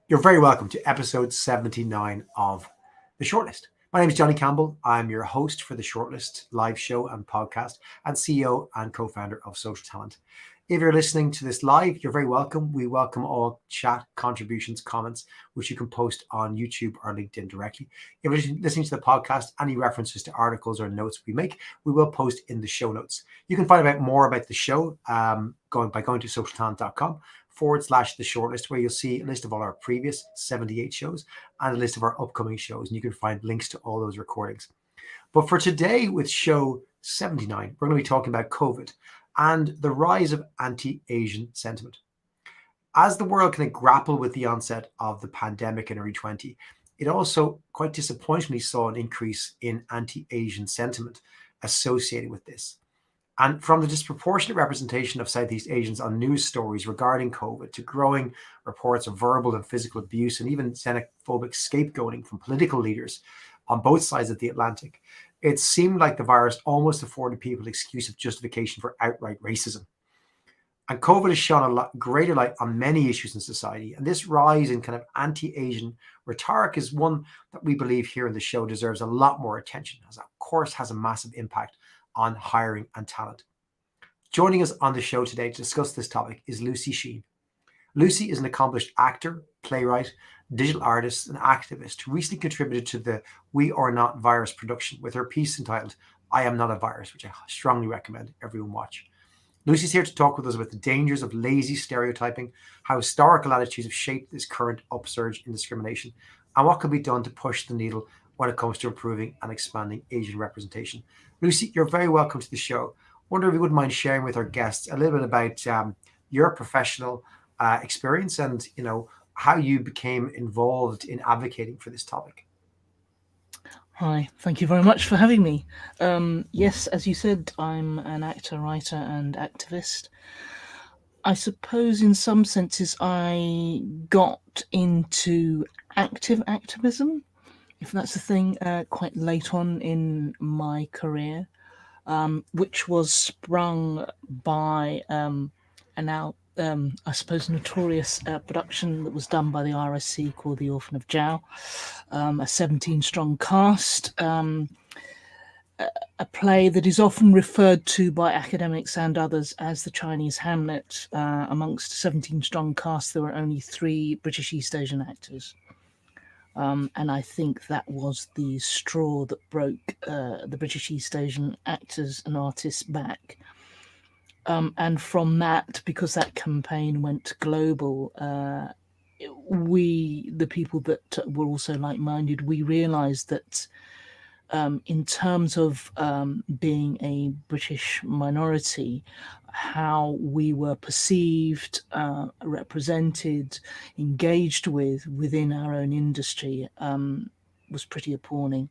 You're very welcome to episode 79 of The Shortlist. My name is Johnny Campbell. I'm your host for The Shortlist live show and podcast and CEO and co-founder of Social Talent. If you're listening to this live, you're very welcome. We welcome all chat, contributions, comments, which you can post on YouTube or LinkedIn directly. If you're listening to the podcast, any references to articles or notes we make, we will post in the show notes. You can find out more about the show going to socialtalent.com/the shortlist, where you'll see a list of all our previous 78 shows and a list of our upcoming shows. And you can find links to all those recordings. But for today, with show 79, we're going to be talking about COVID and the rise of anti-Asian sentiment. As the world kind of grappled with the onset of the pandemic in early 2020, it also quite disappointingly saw an increase in anti-Asian sentiment associated with this. And from the disproportionate representation of Southeast Asians on news stories regarding COVID to growing reports of verbal and physical abuse and even xenophobic scapegoating from political leaders on both sides of the Atlantic, it seemed like the virus almost afforded people excuse of justification for outright racism. And COVID has shone a greater light on many issues in society. And this rise in kind of anti-Asian rhetoric is one that we believe here in the show deserves a lot more attention, as it, of course, has a massive impact on hiring and talent. Joining us on the show today to discuss this topic is Lucy Sheen. Lucy is an accomplished actor, playwright, digital artist, and activist who recently contributed to the WeRNotVirus production with her piece entitled I Am Not a Virus, which I strongly recommend everyone watch. Lucy's here to talk with us about the dangers of lazy stereotyping, how historical attitudes have shaped this current upsurge in discrimination, and what can be done to push the needle when it comes to improving and expanding Asian representation. Lucy, you're very welcome to the show. I wonder if you wouldn't mind sharing with our guests a little bit about your professional experience and, how you became involved in advocating for this topic. Hi, thank you very much for having me. Yes, as you said, I'm an actor, writer, and activist. I suppose in some senses I got into active activism, if that's a thing, quite late on in my career, which was sprung by a now, I suppose, notorious production that was done by the RSC called The Orphan of Zhao, a 17-strong cast, a play that is often referred to by academics and others as the Chinese Hamlet. Amongst a 17-strong cast, there were only 3 British East Asian actors. And I think that was the straw that broke the British East Asian actors and artists back. And from that, because that campaign went global, we, the people that were also like-minded, we realised that in terms of being a British minority, how we were perceived, represented, engaged within our own industry was pretty appalling,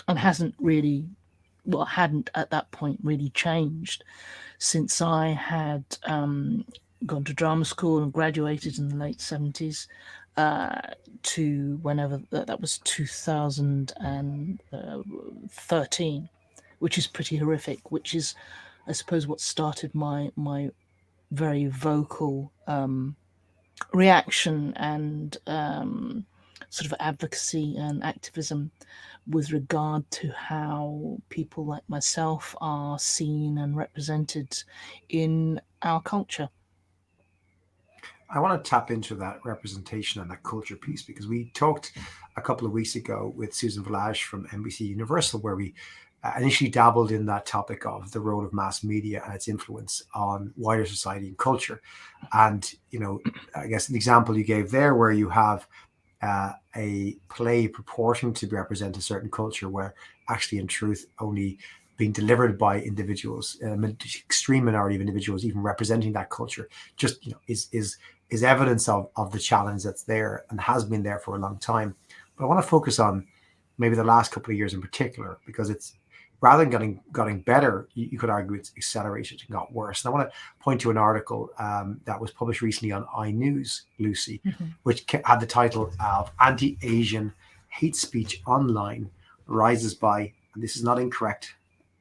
and hadn't at that point really changed since I had gone to drama school and graduated in the late 70s to whenever that was 2013, which is pretty horrific, which is, I suppose, what started my very vocal reaction and sort of advocacy and activism with regard to how people like myself are seen and represented in our culture. I want to tap into that representation and that culture piece because we talked a couple of weeks ago with Susan Vlash from NBC Universal, where we initially dabbled in that topic of the role of mass media and its influence on wider society and culture. And, I guess the example you gave there where you have a play purporting to represent a certain culture where actually in truth only being delivered by individuals, extreme minority of individuals, even representing that culture, just is evidence of the challenge that's there and has been there for a long time. But I want to focus on maybe the last couple of years in particular, because it's rather than getting better, you could argue it's accelerated and got worse. And I want to point to an article that was published recently on iNews, Lucy, which had the title of Anti-Asian Hate Speech Online Rises by, and this is not incorrect,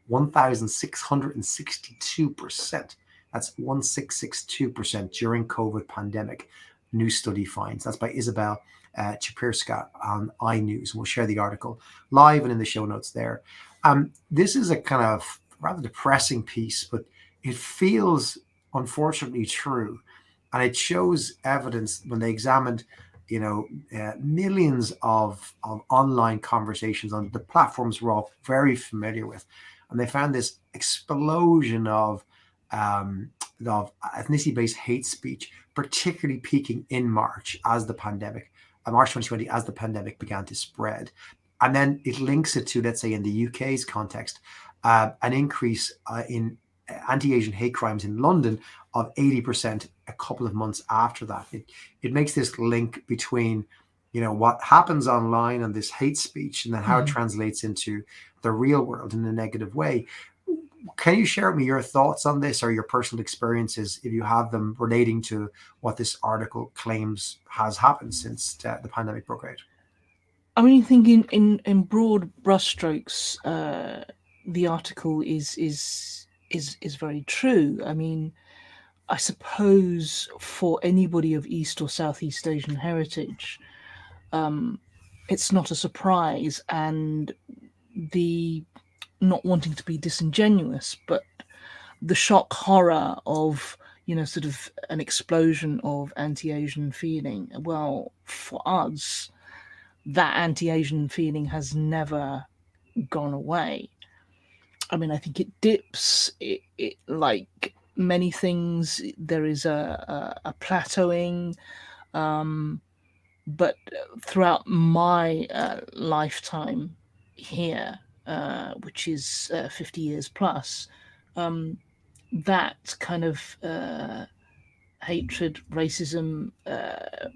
1,662%. That's 1,662% during COVID pandemic, new study finds. That's by Isabel Chapirska on iNews. We'll share the article live and in the show notes there. This is a kind of rather depressing piece, but it feels unfortunately true. And it shows evidence when they examined, millions of online conversations on the platforms we're all very familiar with. And they found this explosion of ethnicity-based hate speech, particularly peaking in March as the pandemic, March 2020, as the pandemic began to spread. And then it links it to, let's say, in the UK's context, an increase in anti-Asian hate crimes in London of 80% a couple of months after that. It makes this link between, what happens online and this hate speech and then how it translates into the real world in a negative way. Can you share with me your thoughts on this or your personal experiences, if you have them, relating to what this article claims has happened since the pandemic broke out? I mean, thinking in broad brushstrokes, the article is very true. I mean, I suppose for anybody of East or Southeast Asian heritage, it's not a surprise, and the not wanting to be disingenuous, but the shock horror of sort of an explosion of anti-Asian feeling. Well, for us, that anti-Asian feeling has never gone away. I mean, I think it dips. It like many things, there is a plateauing, but throughout my lifetime here, which is 50 years plus, that kind of hatred, racism,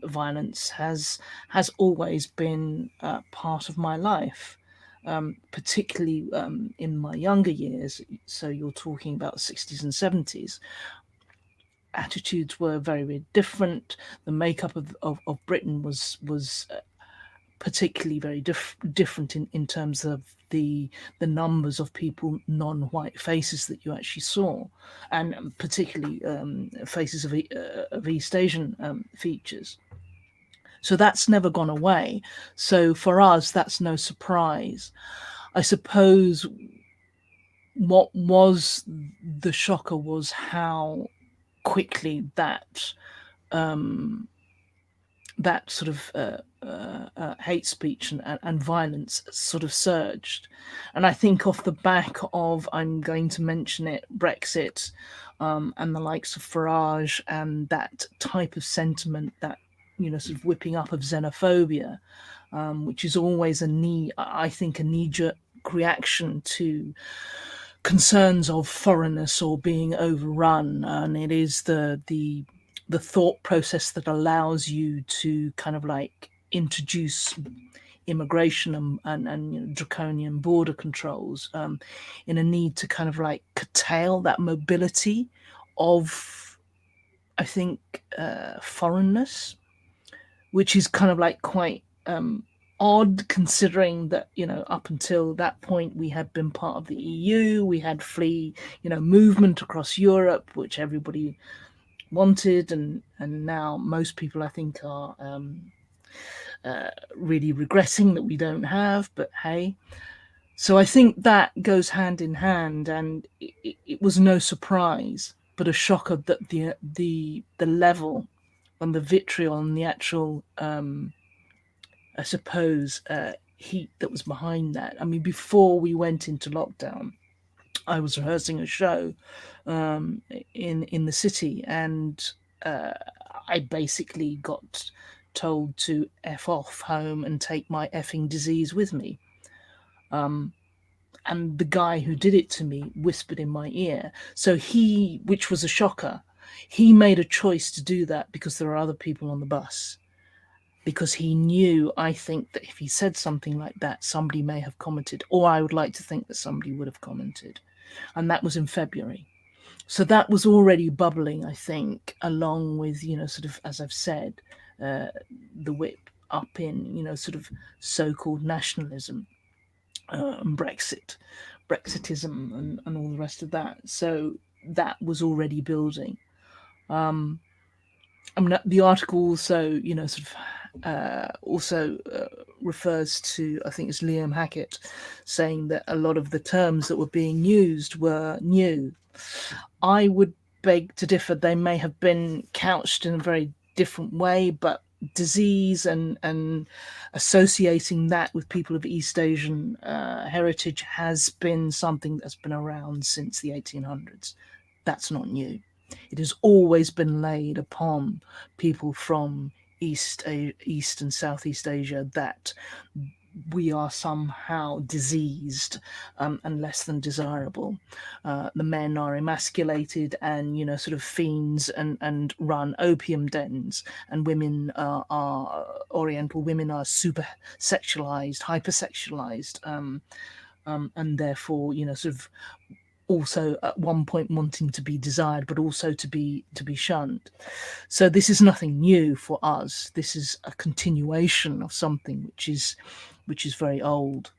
violence has always been part of my life, particularly in my younger years. So you're talking about 60s and 70s. Attitudes were very, very different. The makeup of Britain was particularly very different in terms of the numbers of people, non-white faces that you actually saw, and particularly faces of East Asian features. So that's never gone away. So for us, that's no surprise. I suppose what was the shocker was how quickly that that sort of hate speech and violence sort of surged. And I think off the back of, I'm going to mention it, Brexit, and the likes of Farage and that type of sentiment, that sort of whipping up of xenophobia, which is always a knee-jerk reaction to concerns of foreignness or being overrun. And it is the thought process that allows you to kind of like introduce immigration and draconian border controls, in a need to kind of like curtail that mobility of, I think, foreignness, which is kind of like quite odd, considering that up until that point we had been part of the EU, we had free movement across Europe, which everybody wanted, and now most people, I think, are really regretting that we don't have. But hey, so I think that goes hand in hand, and it was no surprise, but a shocker that the level and the vitriol and the actual I suppose heat that was behind that. I mean, before we went into lockdown, I was rehearsing a show in the city, and I basically got told to F off home and take my effing disease with me. And the guy who did it to me whispered in my ear. So which was a shocker, he made a choice to do that because there are other people on the bus. Because he knew, I think, that if he said something like that, somebody may have commented, or I would like to think that somebody would have commented. And that was in February. So that was already bubbling, I think, along with, sort of, as I've said, the whip up in, sort of so-called nationalism, and Brexitism and all the rest of that. So that was already building. I mean, the article also, sort of also refers to, I think it's Liam Hackett, saying that a lot of the terms that were being used were new. I would beg to differ. They may have been couched in a very different way, but disease and associating that with people of East Asian heritage has been something that's been around since the 1800s. That's not new. It has always been laid upon people from East and Southeast Asia that we are somehow diseased and less than desirable. The men are emasculated and, sort of fiends and run opium dens, and women are Oriental women are super sexualized, hypersexualized, and therefore, sort of also at one point wanting to be desired, but also to be shunned. So this is nothing new for us. This is a continuation of something which is very old.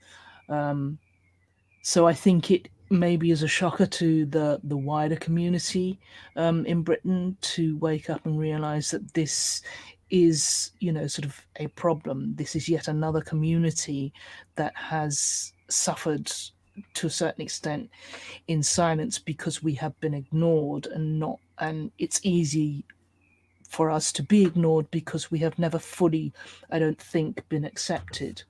So I think it maybe is a shocker to the wider community in Britain to wake up and realise that this is, sort of a problem. This is yet another community that has suffered to a certain extent in silence because we have been ignored, and it's easy for us to be ignored because we have never fully, I don't think, been accepted.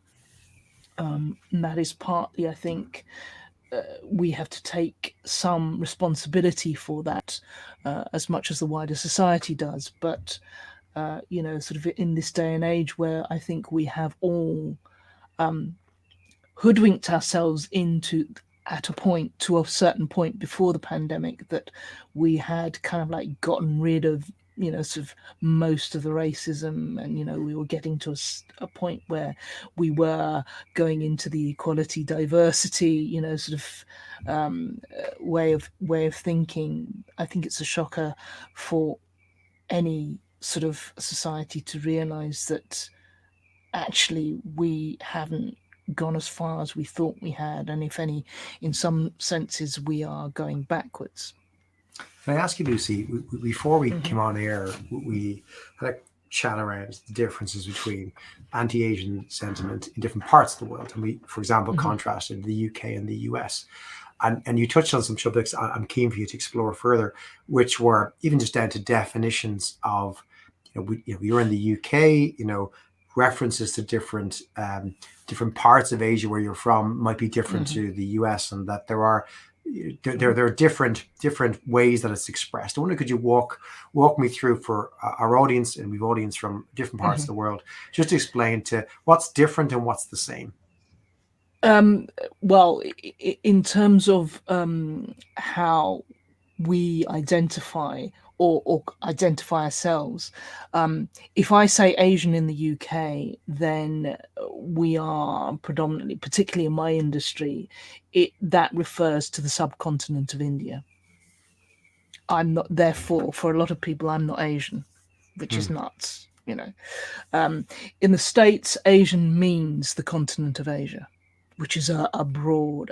And that is partly, I think, we have to take some responsibility for that, as much as the wider society does. But sort of in this day and age where I think we have all hoodwinked ourselves into to a certain point before the pandemic, that we had kind of like gotten rid of sort of most of the racism, and we were getting to a point where we were going into the equality, diversity, sort of way of thinking. I think it's a shocker for any sort of society to realize that actually we haven't gone as far as we thought we had, and if any, in some senses we are going backwards. Can I ask you, Lucy, before we came on air, we had a chat around the differences between anti-Asian sentiment in different parts of the world, and we, for example, contrasted the UK and the US. And you touched on some subjects I'm keen for you to explore further, which were even just down to definitions of, you're in the UK, references to different parts of Asia where you're from might be different to the US, and that there are different ways that it's expressed. I wonder, could you walk me through, for our audience, and we've audience from different parts of the world, just to explain to what's different and what's the same? Well, in terms of how we identify or identify ourselves, if I say Asian in the UK, then we are predominantly, particularly in my industry, that refers to the subcontinent of India. I'm not, therefore, for a lot of people, I'm not Asian, which is nuts, In the States, Asian means the continent of Asia, which is a broad,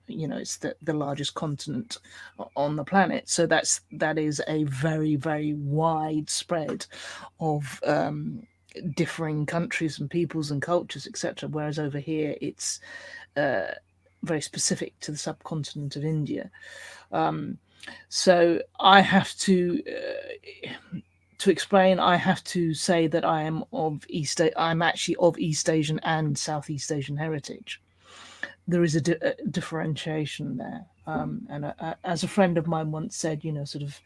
it's the largest continent on the planet. So that is a very, very wide spread of differing countries and peoples and cultures, etc. Whereas over here, it's very specific to the subcontinent of India. So I have to explain, I have to say that I am I'm actually of East Asian and Southeast Asian heritage. There is a differentiation there. And as a friend of mine once said, sort of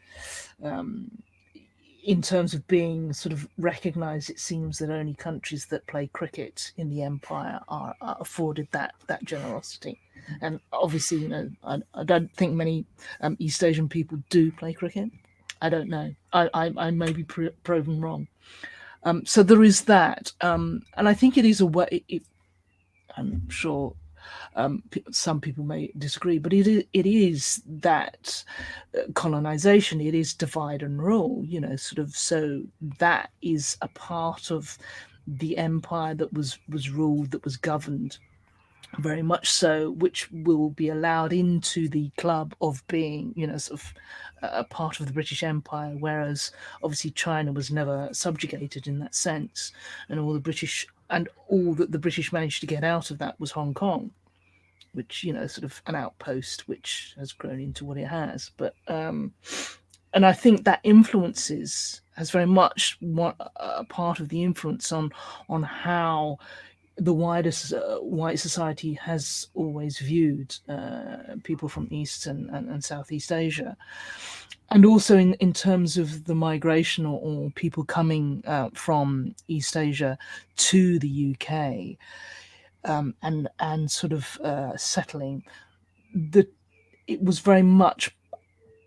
in terms of being sort of recognised, it seems that only countries that play cricket in the empire are afforded that generosity. And obviously, I don't think many East Asian people do play cricket. I don't know. I may be proven wrong. So there is that. And I think it is a way, I'm sure some people may disagree, but it is that colonization. It is divide and rule, sort of. So that is a part of the empire that was ruled, that was governed very much so, which will be allowed into the club of being, sort of a part of the British Empire, whereas obviously China was never subjugated in that sense, and all that the British managed to get out of that was Hong Kong, which, sort of an outpost which has grown into what it has. But and I think that has very much a part of the influence on how the wider white society has always viewed people from East and Southeast Asia. And also in terms of the migration or people coming from East Asia to the UK, and sort of settling, it was very much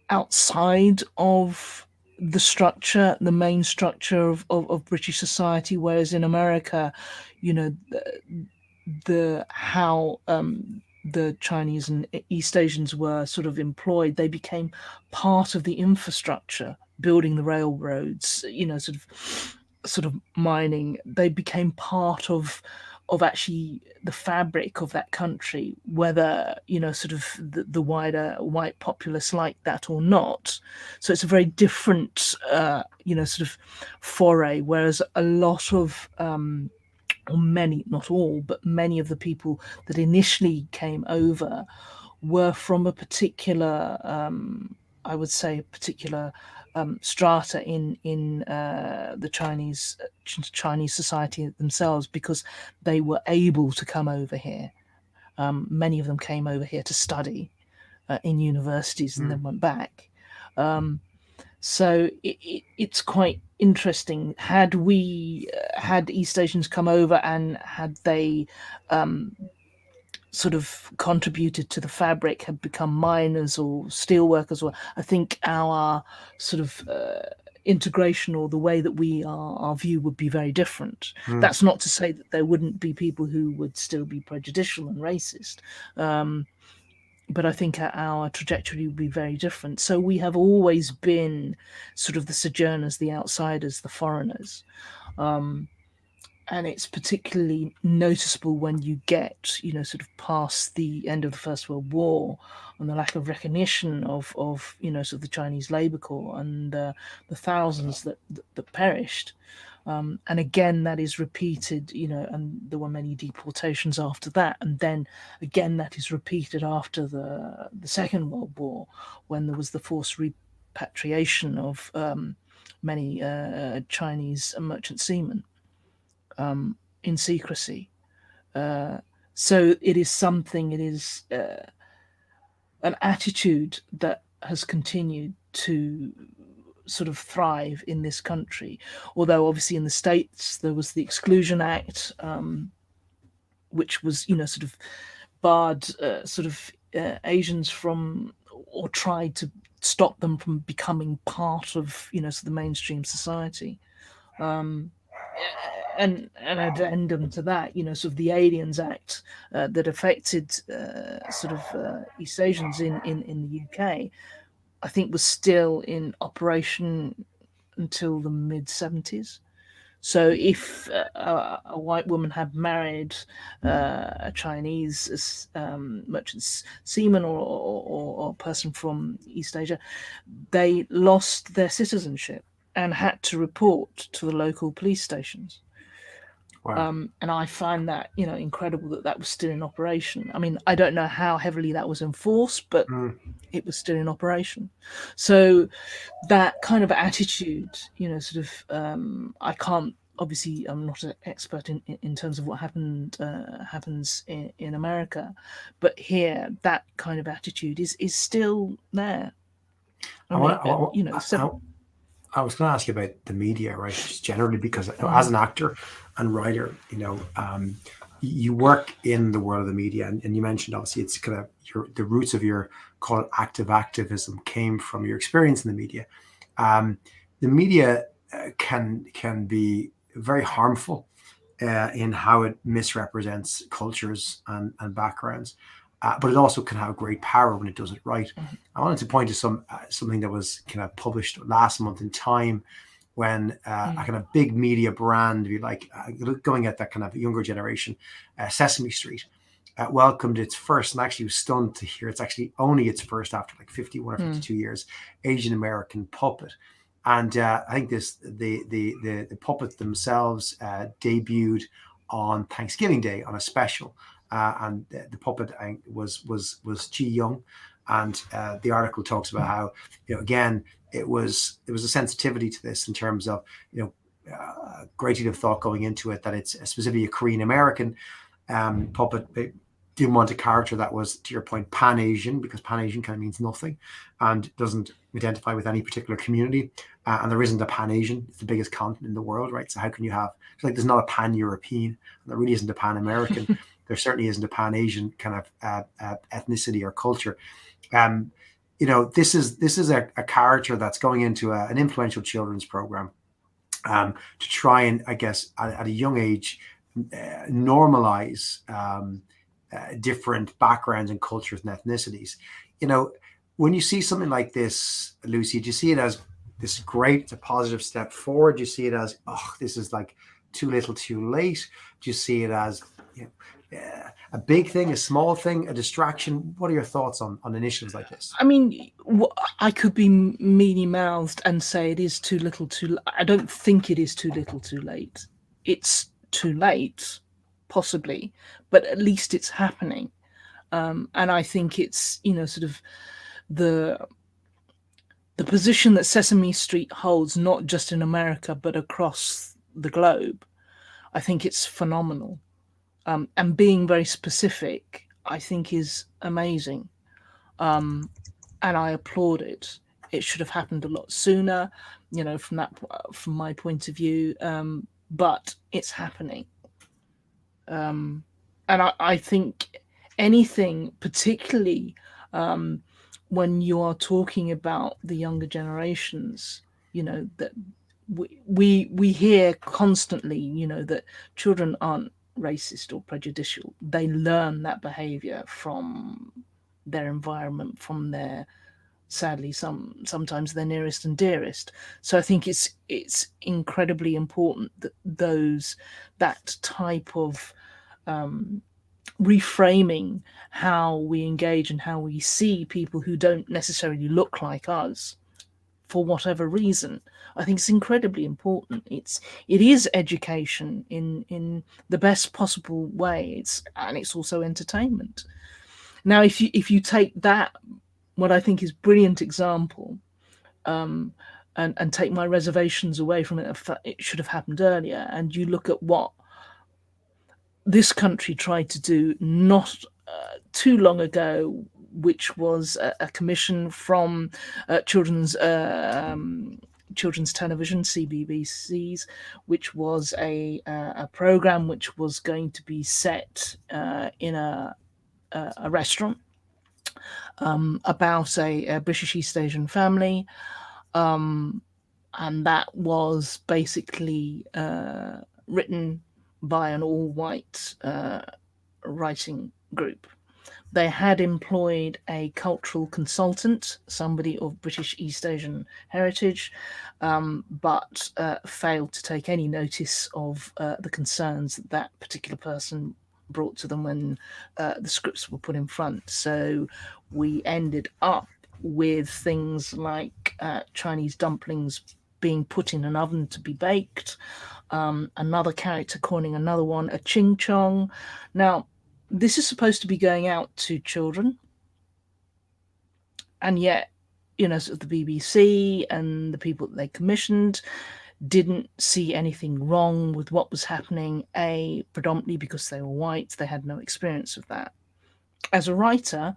outside of the main structure of British society, whereas in America, how the Chinese and East Asians were sort of employed, they became part of the infrastructure, building the railroads, sort of mining. They became part of actually the fabric of that country, whether sort of the wider white populace like that or not. So it's a very different sort of foray, whereas a lot of or many, not all, but many of the people that initially came over were from a particular, I would say, a particular strata in the Chinese society themselves, because they were able to come over here. Many of them came over here to study in universities and then went back. So it's quite interesting. Had East Asians come over and had they sort of contributed to the fabric, had become miners or steel workers, or I think our sort of integration or the way that our view would be very different. That's not to say that there wouldn't be people who would still be prejudicial and racist. But I think our trajectory would be very different. So we have always been sort of the sojourners, the outsiders, the foreigners. And it's particularly noticeable when you get, sort of past the end of the First World War, and the lack of recognition of sort of the Chinese Labour Corps and the thousands that perished. And again, that is repeated, and there were many deportations after that. And then again, that is repeated after the Second World War, when there was the forced repatriation of many Chinese merchant seamen in secrecy. So it is an attitude that has continued to sort of thrive in this country. Although obviously in the States there was the Exclusion Act, which was, sort of barred sort of Asians from, or tried to stop them from becoming part of, sort of the mainstream society. And an addendum to that, sort of the Aliens Act that affected sort of East Asians in the UK, I think was still in operation until the mid-70s. So if a white woman had married a Chinese merchant seaman or a person from East Asia, they lost their citizenship and had to report to the local police stations. Wow. And I find that, incredible that was still in operation. I mean, I don't know how heavily that was enforced, but it was still in operation. So that kind of attitude, sort of, I can't, obviously I'm not an expert in terms of what happens in America, but here that kind of attitude is still there. I was going to ask you about the media, right? Just generally, because as an actor and writer, you work in the world of the media, and you mentioned obviously it's kind of the roots of your, call it, activism came from your experience in the media. The media can be very harmful in how it misrepresents cultures and backgrounds. But it also can have great power when it does it right. I wanted to point to something that was kind of published last month in Time, when a kind of big media brand, if you like, going at that kind of younger generation, Sesame Street, welcomed its first, and actually was stunned to hear it's actually only its first after like 51 or 52 years, Asian American puppet. And I think the puppet themselves debuted on Thanksgiving Day on a special, and the puppet was Chi Young, and the article talks about how, again, it was a sensitivity to this in terms of, great deal of thought going into it, that it's specifically a Korean American puppet. They didn't want a character that was, to your point, Pan-Asian, because Pan-Asian kind of means nothing and doesn't identify with any particular community. And there isn't a Pan-Asian. It's the biggest continent in the world, right? So how can you have, it's like there's not a Pan-European, and there really isn't a Pan-American. There certainly isn't a Pan-Asian kind of ethnicity or culture. This is a character that's going into an influential children's program to try and, I guess, at a young age, normalize different backgrounds and cultures and ethnicities. When you see something like this, Lucy, do you see it as this is great, it's a positive step forward? Do you see it as, oh, this is like too little too late? Do you see it as a big thing, a small thing, a distraction? What are your thoughts on initiatives like this? I mean, I could be mealy-mouthed and say it is too little too. I don't think it is too little too late. It's too late, possibly, but at least it's happening. And I think it's, sort of the position that Sesame Street holds, not just in America, but across the globe. I think it's phenomenal. And being very specific, I think, is amazing. And I applaud it. It should have happened a lot sooner, from my point of view. But it's happening. And I think anything, particularly when you are talking about the younger generations, that we hear constantly, that children aren't racist or prejudicial. They learn that behavior from their environment, from their, sadly, sometimes their nearest and dearest. So I think it's incredibly important that that type of reframing how we engage and how we see people who don't necessarily look like us, for whatever reason, I think it's incredibly important. It is education in the best possible way. It's also entertainment. Now, if you take that, what I think is brilliant example, and take my reservations away from it, it should have happened earlier, and you look at what this country tried to do not too long ago, which was a commission from children's television, CBBC's, which was a program which was going to be set in a restaurant about a British East Asian family, and that was basically written by an all-white writing group. They had employed a cultural consultant, somebody of British East Asian heritage, but failed to take any notice of the concerns that particular person brought to them when the scripts were put in front. So we ended up with things like Chinese dumplings being put in an oven to be baked, another character calling another one a ching chong. Now, this is supposed to be going out to children, and yet, sort of the BBC and the people that they commissioned didn't see anything wrong with what was happening, predominantly because they were white. They had no experience of that. As a writer,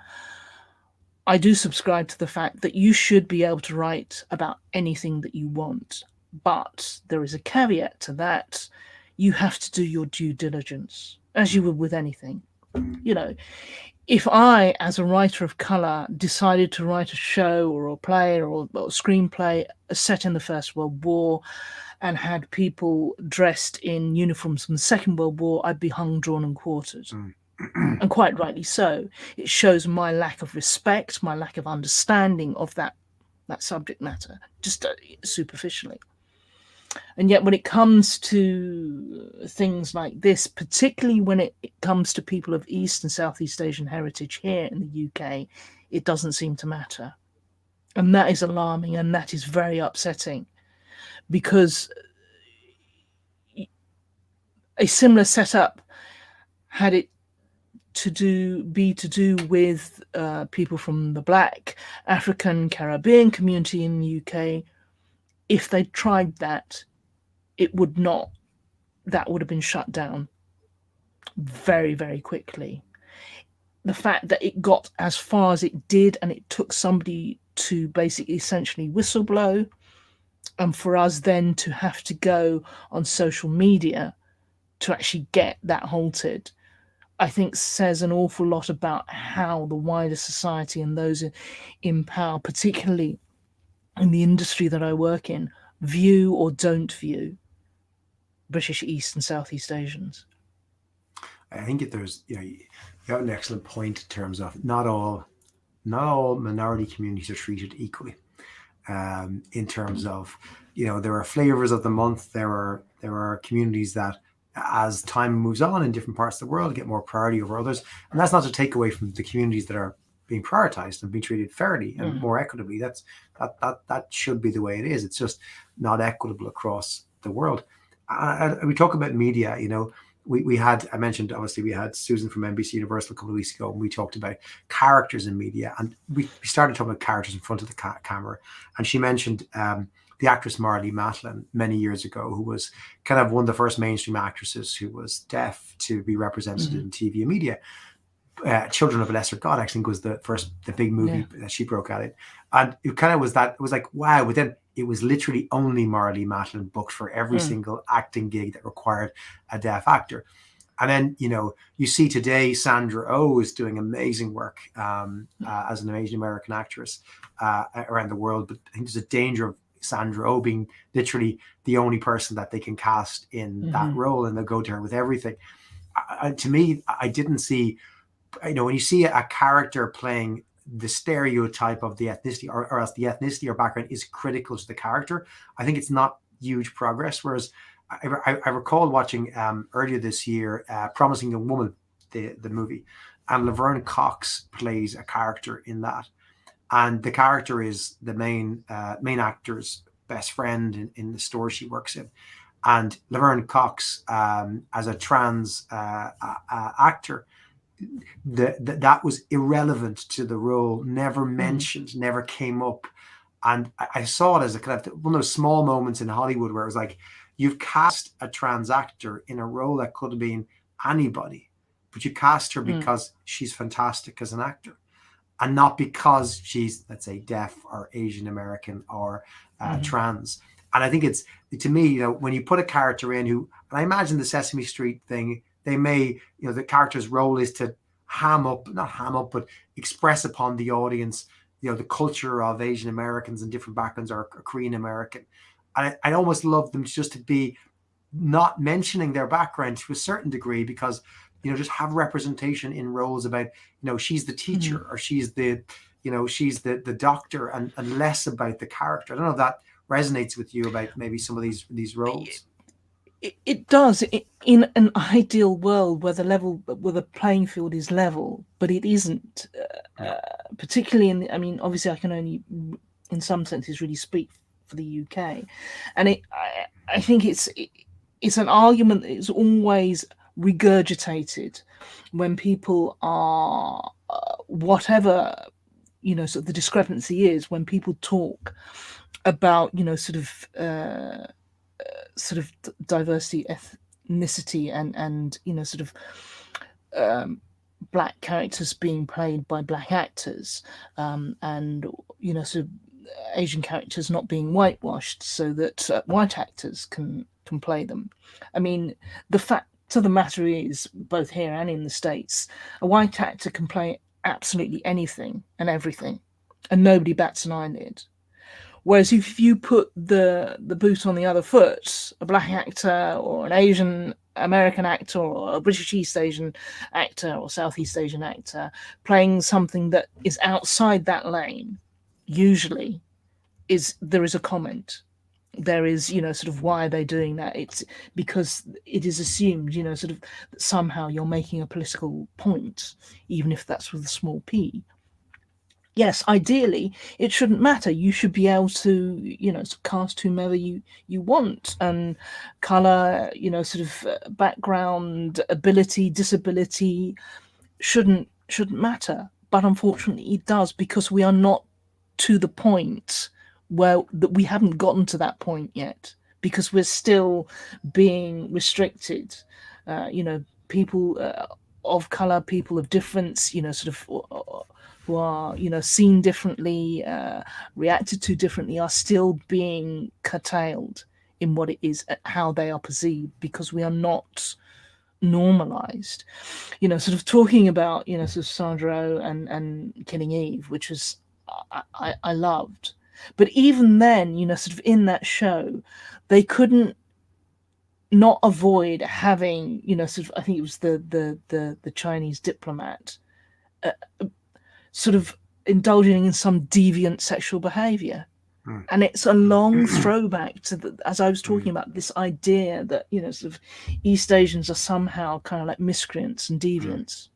I do subscribe to the fact that you should be able to write about anything that you want, but there is a caveat to that. You have to do your due diligence, as you would with anything. If I, as a writer of colour, decided to write a show or a play or a screenplay set in the First World War and had people dressed in uniforms from the Second World War, I'd be hung, drawn and quartered. And quite rightly so. It shows my lack of respect, my lack of understanding of that subject matter, just superficially. And yet when it comes to things like this, particularly when it comes to people of East and Southeast Asian heritage here in the UK, it doesn't seem to matter. And that is alarming, and that is very upsetting, because a similar setup, had it to do with people from the Black, African, Caribbean community in the UK, if they tried that, that would have been shut down very, very quickly. The fact that it got as far as it did, and it took somebody to basically essentially whistleblow, and for us then to have to go on social media to actually get that halted, I think says an awful lot about how the wider society and those in power, particularly in the industry that I work in, view or don't view British East and Southeast Asians. I think there's, you have an excellent point in terms of not all minority communities are treated equally. In terms of, there are flavors of the month. There are communities that, as time moves on in different parts of the world, get more priority over others. And that's not to take away from the communities that are being prioritized and being treated fairly and more equitably. That should be the way it is. It's just not equitable across the world. We talk about media, I mentioned, obviously, we had Susan from NBC Universal a couple of weeks ago, and we talked about characters in media. And we started talking about characters in front of the camera. And she mentioned the actress Marlee Matlin many years ago, who was kind of one of the first mainstream actresses who was deaf to be represented in TV and media. Children of a Lesser God, I think, was the big movie that she broke out in. And it kind of was that, it was like, wow. But then it was literally only Marlee Matlin booked for every single acting gig that required a deaf actor. And then, you see today Sandra Oh is doing amazing work as an Asian American actress around the world. But I think there's a danger of Sandra Oh being literally the only person that they can cast in that role, and they'll go to her with everything. To me, I didn't see, when you see a character playing the stereotype of the ethnicity, or else the ethnicity or background is critical to the character, I think it's not huge progress. Whereas I recall watching earlier this year Promising Young Woman, the movie, and Laverne Cox plays a character in that. And the character is the main actor's best friend in the store she works in. And Laverne Cox, as a trans actor, that was irrelevant to the role, never mentioned, never came up. And I saw it as a kind of one of those small moments in Hollywood where it was like, you've cast a trans actor in a role that could have been anybody, but you cast her because she's fantastic as an actor, and not because she's, let's say, deaf or Asian American or trans. And I think it's, to me, when you put a character in who, and I imagine the Sesame Street thing, they may, the character's role is to not ham up, but express upon the audience, the culture of Asian Americans and different backgrounds, or Korean American. And I'd almost love them just to be not mentioning their background to a certain degree, because, just have representation in roles about, she's the teacher or she's the doctor, and less about the character. I don't know if that resonates with you about maybe some of these roles. It does, in an ideal world where the playing field is level, but it isn't. Particularly obviously I can only, in some senses, really speak for the UK, and I think it's an argument that is always regurgitated when people are whatever sort of the discrepancy is, when people talk about sort of diversity, ethnicity, and sort of black characters being played by black actors, and sort of Asian characters not being whitewashed so that white actors can play them. I mean, the fact of the matter is, both here and in the States, a white actor can play absolutely anything and everything, and nobody bats an eyelid. Whereas if you put the boot on the other foot, a black actor or an Asian American actor or a British East Asian actor or Southeast Asian actor playing something that is outside that lane, usually there is a comment. there is, sort of, why are they doing that? It's because it is assumed, sort of, that somehow you're making a political point, even if that's with a small p. Yes, ideally, it shouldn't matter. You should be able to, cast whomever you want, and color, sort of, background, ability, disability shouldn't matter. But unfortunately, it does, because we are not to the point where that we haven't gotten to that point yet, because we're still being restricted. People of color, people of difference, sort of, who are, seen differently, reacted to differently, are still being curtailed in what it is, how they are perceived, because we are not normalized. Sort of talking about, sort of Sandro and Killing Eve, which was, I loved. But even then, sort of, in that show, they couldn't not avoid having, sort of, I think it was the Chinese diplomat, sort of indulging in some deviant sexual behavior. And it's a long throwback to as I was talking about, this idea that, sort of, East Asians are somehow kind of like miscreants and deviants.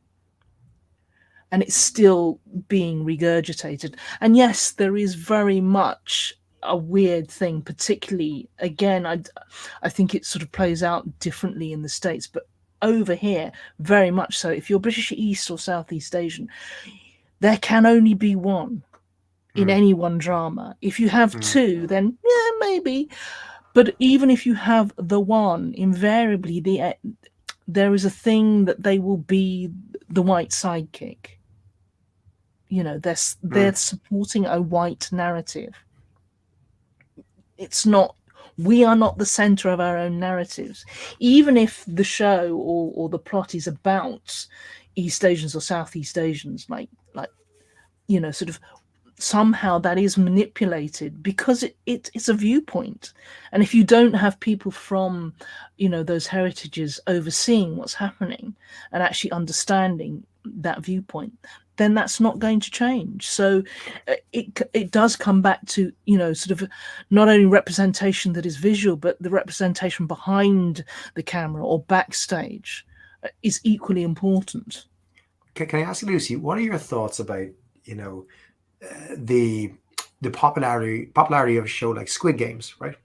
And it's still being regurgitated. And yes, there is very much a weird thing, particularly, again, I think it sort of plays out differently in the States, but over here, very much so. If you're British East or Southeast Asian, there can only be one in any one drama. If you have two, then yeah, maybe. But even if you have the one, invariably there is a thing that they will be the white sidekick. They're supporting a white narrative. It's not. We are not the center of our own narratives. Even if the show or the plot is about East Asians or Southeast Asians, like sort of, somehow that is manipulated, because it's a viewpoint. And if you don't have people from, those heritages overseeing what's happening and actually understanding that viewpoint, then that's not going to change. So it does come back to, sort of, not only representation that is visual, but the representation behind the camera or backstage is equally important. Can I ask you, Lucy, what are your thoughts about, the popularity of a show like Squid Games, right?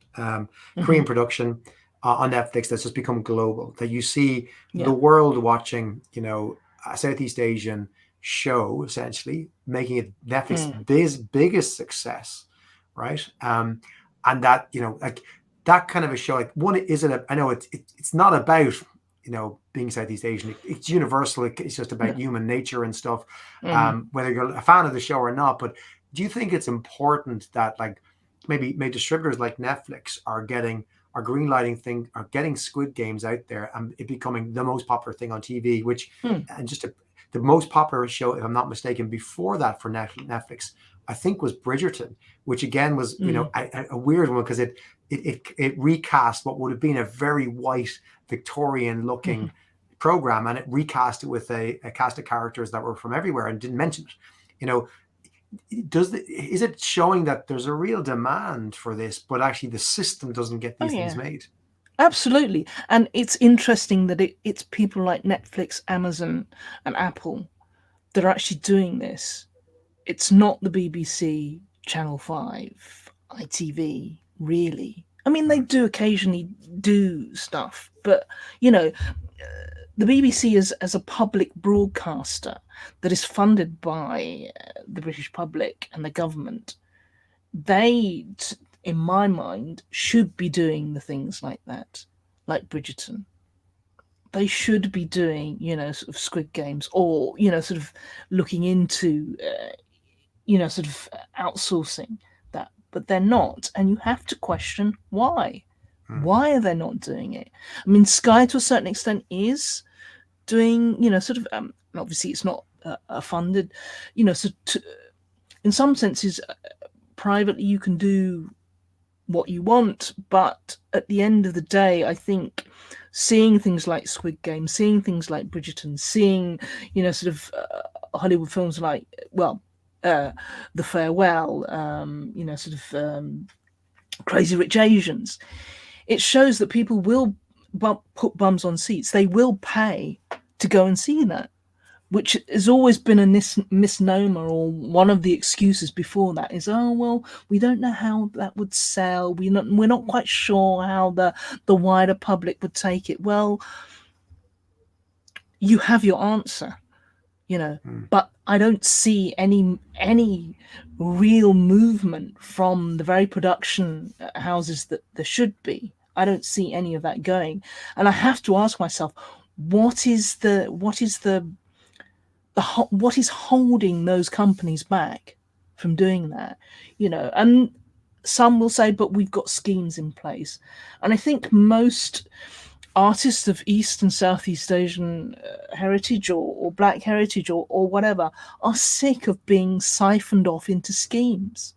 Korean production on Netflix that's just become global. That you see the world watching, a Southeast Asian show, essentially making it Netflix's biggest success, right? And that, like that kind of a show, like, one, is it? I know it's not about, being Southeast Asian. It's universal. It's just about human nature and stuff. Whether you're a fan of the show or not. But do you think it's important that, like, maybe distributors like Netflix are greenlighting are getting Squid Games out there and it becoming the most popular thing on TV, which and just the most popular show, if I'm not mistaken, before that for Netflix, I think, was Bridgerton, which again was, a weird one, because it recast what would have been a very white Victorian looking program, and it recast it with a cast of characters that were from everywhere and didn't mention it. Is it showing that there's a real demand for this, but actually the system doesn't get these things made? Absolutely. And it's interesting that it's people like Netflix, Amazon, and Apple that are actually doing this. It's not the BBC, Channel 5, ITV, really. I mean, they do occasionally do stuff, but, the BBC as a public broadcaster that is funded by the British public and the government, they, in my mind, should be doing the things like that, like Bridgerton. They should be doing, sort of Squid Games, or, sort of looking into, sort of outsourcing that. But they're not. And you have to question why. Why are they not doing it? I mean, Sky, to a certain extent, is doing, sort of, obviously it's not funded, so in some senses, privately you can do what you want, but at the end of the day, I think seeing things like Squid Game, seeing things like Bridgerton, seeing, sort of Hollywood films like, The Farewell, sort of Crazy Rich Asians. It shows that people will put bums on seats. They will pay to go and see that, which has always been a misnomer, or one of the excuses before that is, oh, well, we don't know how that would sell. We're not quite sure how the wider public would take it. Well, you have your answer, but I don't see any real movement from the very production houses that there should be. I don't see any of that going, and I have to ask myself, what is holding those companies back from doing that? And some will say, but we've got schemes in place. And I think most artists of East and Southeast Asian heritage, or Black heritage, or whatever, are sick of being siphoned off into schemes.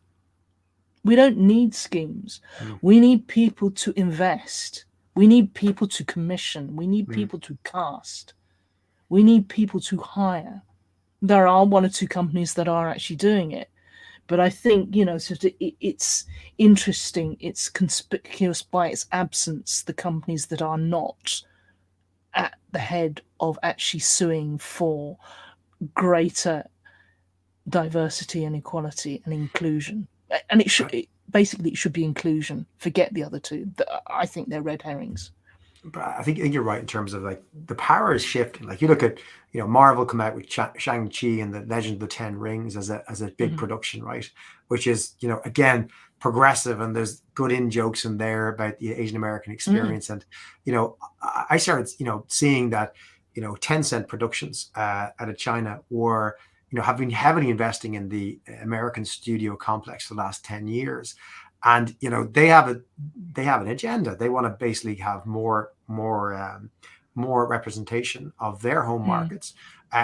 We don't need schemes. We need people to invest. We need people to commission. We need people to cast. We need people to hire. There are one or two companies that are actually doing it. But I think, it's interesting. It's conspicuous by its absence, the companies that are not at the head of actually suing for greater diversity and equality and inclusion. And it should be inclusion. Forget the other two. I think they're red herrings. But I think you're right in terms of like the power is shifting. Like you look at, Marvel come out with Shang-Chi and the Legend of the Ten Rings as a big production, right? Which is, again, progressive, and there's good in jokes in there about the Asian American experience. And, I started, seeing that, Tencent Productions out of China were, have been heavily investing in the American studio complex for the last 10 years. And they have an agenda. They want to basically have more representation of their home markets,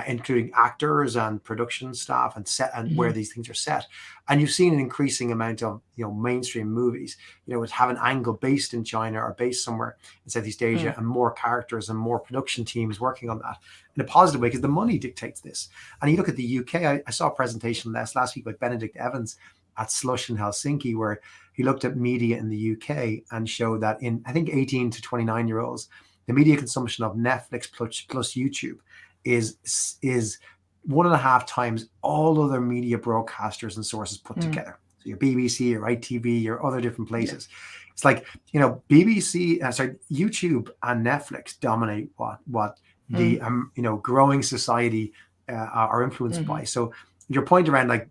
including actors and production staff and set and where these things are set. And you've seen an increasing amount of mainstream movies, which have an angle based in China or based somewhere in Southeast Asia, and more characters and more production teams working on that in a positive way, because the money dictates this. And you look at the UK. I saw a presentation last week by Benedict Evans at Slush in Helsinki, where he looked at media in the UK and showed that in, I think, 18 to 29-year-olds, the media consumption of Netflix plus YouTube is 1.5 times all other media broadcasters and sources put together. So your BBC, your ITV, your other different places. It's like, YouTube and Netflix dominate what the growing society are influenced by. So your point around, like,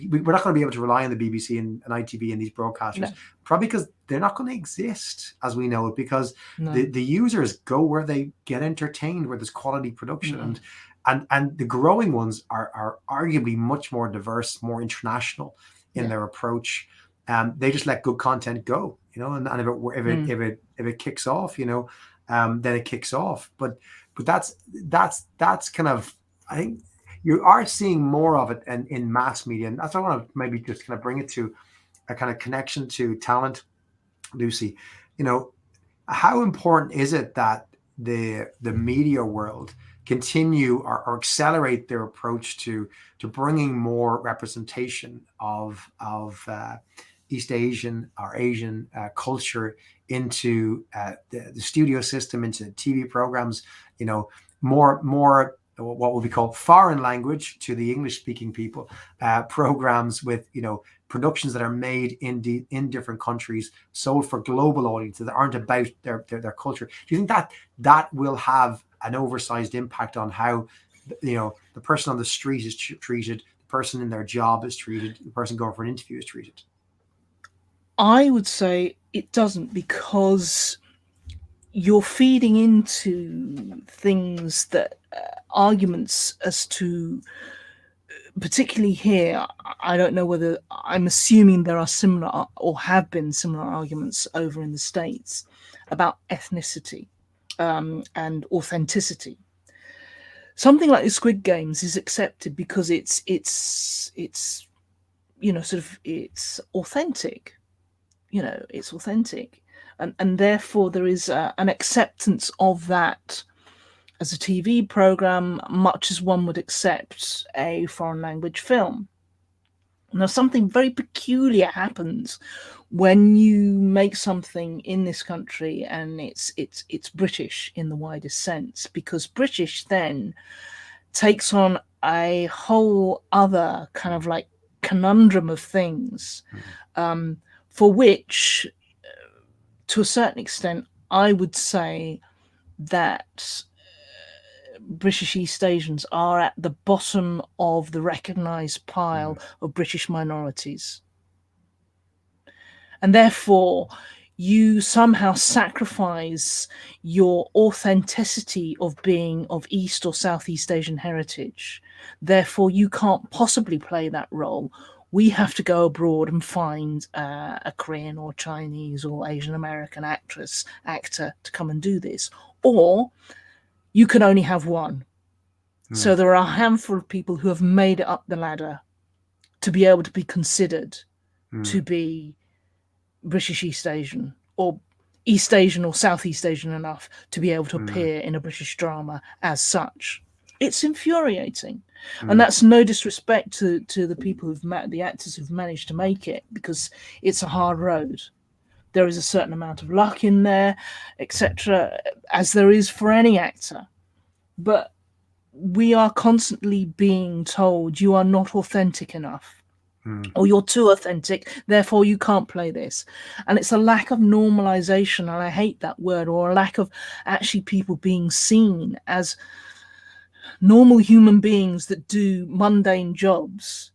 we're not going to be able to rely on the BBC and ITV and these broadcasters, probably because they're not going to exist as we know it, because the users go where they get entertained, where there's quality production. And the growing ones are arguably much more diverse, more international in their approach. They just let good content go, and if it kicks off, then it kicks off. But that's kind of, I think, you are seeing more of it in mass media. And that's why I want to maybe just kind of bring it to a kind of connection to talent, Lucy. How important is it that the media world continue or accelerate their approach to bringing more representation of East Asian or Asian culture into the studio system, into TV programs, more what would be called foreign language to the English-speaking people, programs with productions that are made in different countries, sold for global audiences that aren't about their culture. Do you think that will have an oversized impact on how the person on the street is treated, the person in their job is treated, the person going for an interview is treated? I would say it doesn't, because you're feeding into things that arguments as to, particularly here, I don't know whether, I'm assuming there are similar or have been similar arguments over in the States about ethnicity and authenticity. Something like the Squid Games is accepted because it's it's authentic. It's authentic. And therefore there is an acceptance of that as a TV program, much as one would accept a foreign language film. Now, something very peculiar happens when you make something in this country and it's British in the widest sense, because British then takes on a whole other kind of like conundrum of things, for which, to a certain extent, I would say that British East Asians are at the bottom of the recognised pile of British minorities. And therefore, you somehow sacrifice your authenticity of being of East or Southeast Asian heritage. Therefore, you can't possibly play that role. We have to go abroad and find a Korean or Chinese or Asian American actor to come and do this. Or you can only have one. So there are a handful of people who have made it up the ladder to be able to be considered to be British East Asian, or East Asian or Southeast Asian enough to be able to appear in a British drama as such. It's infuriating. And that's no disrespect to the people the actors who've managed to make it, because it's a hard road. There is a certain amount of luck in there, etc., as there is for any actor. But we are constantly being told you are not authentic enough, or you're too authentic, therefore you can't play this. And it's a lack of normalization, and I hate that word, or a lack of actually people being seen as normal human beings that do mundane jobs,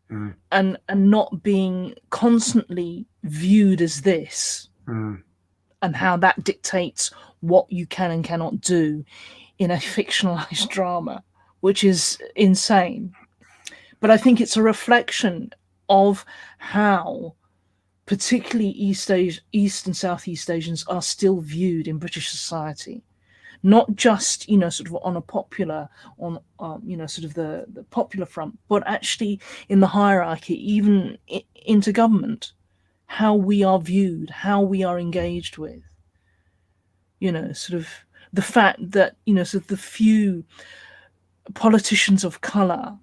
and not being constantly viewed as this, and how that dictates what you can and cannot do in a fictionalized drama, which is insane. But I think it's a reflection of how particularly East and Southeast Asians are still viewed in British society, not just, sort of on a popular, sort of the popular front, but actually in the hierarchy, even into government, how we are viewed, how we are engaged with, sort of the fact that, sort of the few politicians of colour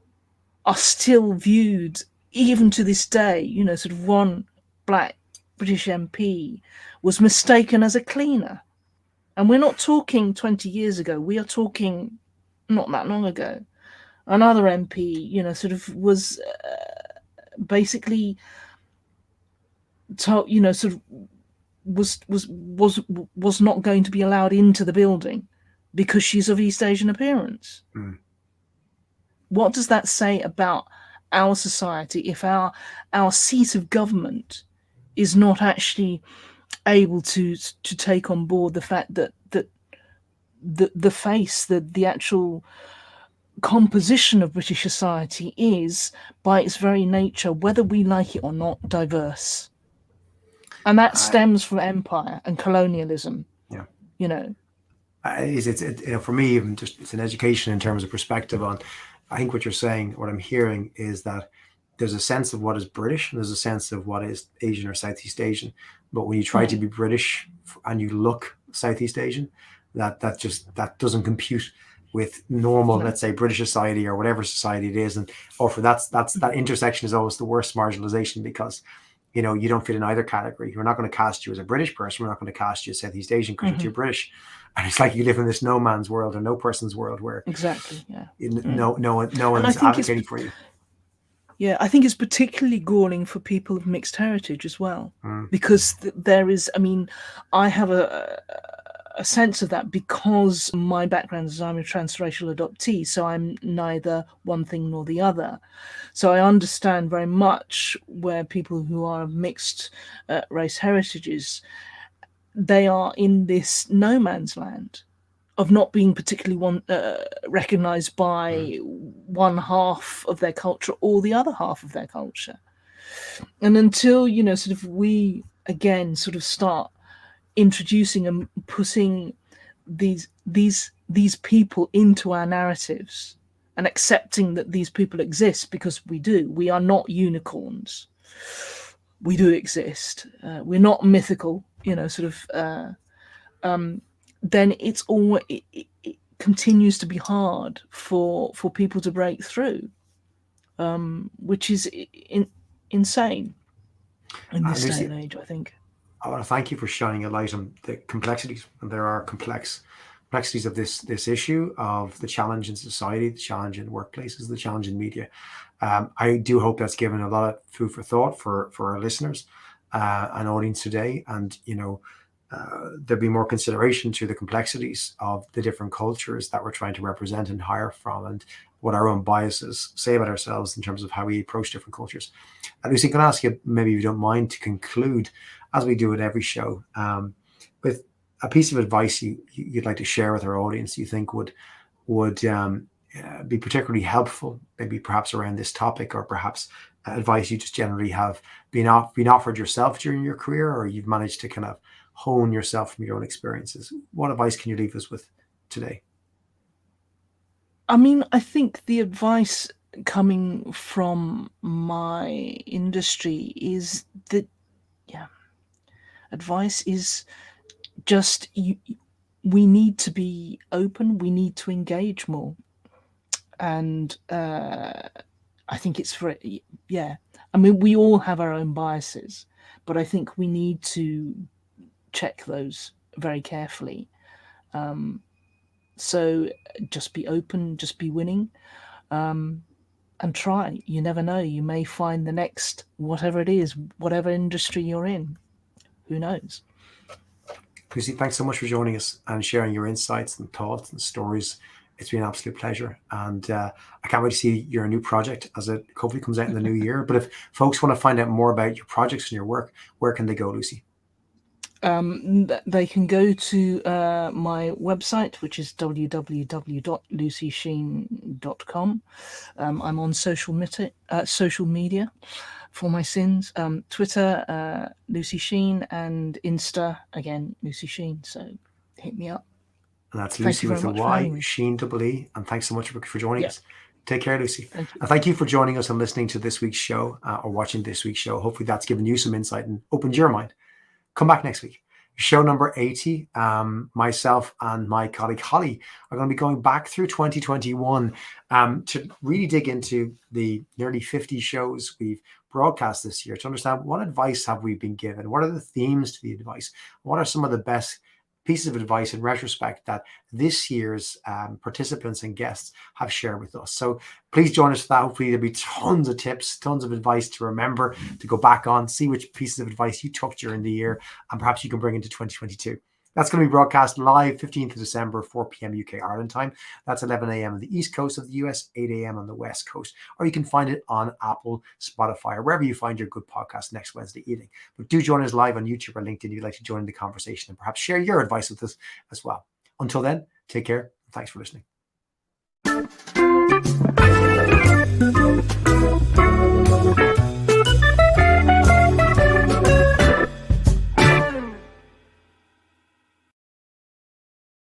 are still viewed, even to this day, sort of one black British MP was mistaken as a cleaner. And we're not talking 20 years ago, we are talking not that long ago. Another MP, sort of was basically told, sort of was not going to be allowed into the building because she's of East Asian appearance. What does that say about our society if our seat of government is not actually able to take on board the fact that the face, the actual composition of British society is, by its very nature, whether we like it or not, diverse. And that stems from empire and colonialism. It's for me, even just, it's an education in terms of perspective on, I think what you're saying, what I'm hearing is that there's a sense of what is British and there's a sense of what is Asian or Southeast Asian. But when you try to be British and you look Southeast Asian, that doesn't compute with normal, let's say, British society or whatever society it is. And for that intersection is always the worst marginalization, because you don't fit in either category. We're not going to cast you as a British person. We're not going to cast you as Southeast Asian because you're too British. And it's like you live in this no man's world or no person's world where no one's advocating for you. Yeah, I think it's particularly galling for people of mixed heritage as well, because there is, I have a sense of that because my background is I'm a transracial adoptee, so I'm neither one thing nor the other. So I understand very much where people who are of mixed race heritages, they are in this no man's land of not being particularly recognized by one half of their culture or the other half of their culture. And until, sort of we again sort of start introducing and putting these people into our narratives and accepting that these people exist, because we are not unicorns, we do exist, we're not mythical, then it continues to be hard for people to break through, which is insane in this day Lucy, and age, I think. I want to thank you for shining a light on the complexities, and there are complexities of this issue, of the challenge in society, the challenge in workplaces, the challenge in media. I do hope that's given a lot of food for thought for our listeners and audience today, and there'll be more consideration to the complexities of the different cultures that we're trying to represent and hire from, and what our own biases say about ourselves in terms of how we approach different cultures. Lucy, can I ask you, maybe if you don't mind, to conclude, as we do at every show, with a piece of advice you'd like to share with our audience you think would be particularly helpful, maybe perhaps around this topic, or perhaps advice you just generally have been offered yourself during your career, or you've managed to kind of hone yourself from your own experiences. What advice can you leave us with today? I mean, I think the advice coming from my industry is that, advice is just we need to be open, we need to engage more. And I think it's I mean, we all have our own biases, but I think we need to check those very carefully. So just be open, just be willing, and try. You never know. You may find the next, whatever it is, whatever industry you're in. Who knows? Lucy, thanks so much for joining us and sharing your insights and thoughts and stories. It's been an absolute pleasure. And I can't wait to see your new project as it hopefully comes out in the new year. But if folks want to find out more about your projects and your work, where can they go, Lucy? They can go to my website, which is www.lucysheen.com. I'm on social media for my sins. Twitter, Lucy Sheen, and Insta, again, Lucy Sheen. So hit me up. And that's Lucy with a Y, Sheen double E. And thanks so much for joining us. Take care, Lucy. Thank you. And thank you for joining us and listening to this week's show, or watching this week's show. Hopefully that's given you some insight and opened your mind. Come back next week. Show number 80. Myself and my colleague Holly are going to be going back through 2021 to really dig into the nearly 50 shows we've broadcast this year, to understand what advice have we been given, what are the themes to the advice, what are some of the best pieces of advice in retrospect that this year's participants and guests have shared with us. So please join us for that. Hopefully there'll be tons of tips, tons of advice to remember, to go back on, see which pieces of advice you took during the year, and perhaps you can bring into 2022. That's going to be broadcast live 15th of December, 4 p.m. UK Ireland time. That's 11 a.m. on the East Coast of the US, 8 a.m. on the West Coast. Or you can find it on Apple, Spotify, or wherever you find your good podcast next Wednesday evening. But do join us live on YouTube or LinkedIn if you'd like to join the conversation and perhaps share your advice with us as well. Until then, take care. Thanks for listening.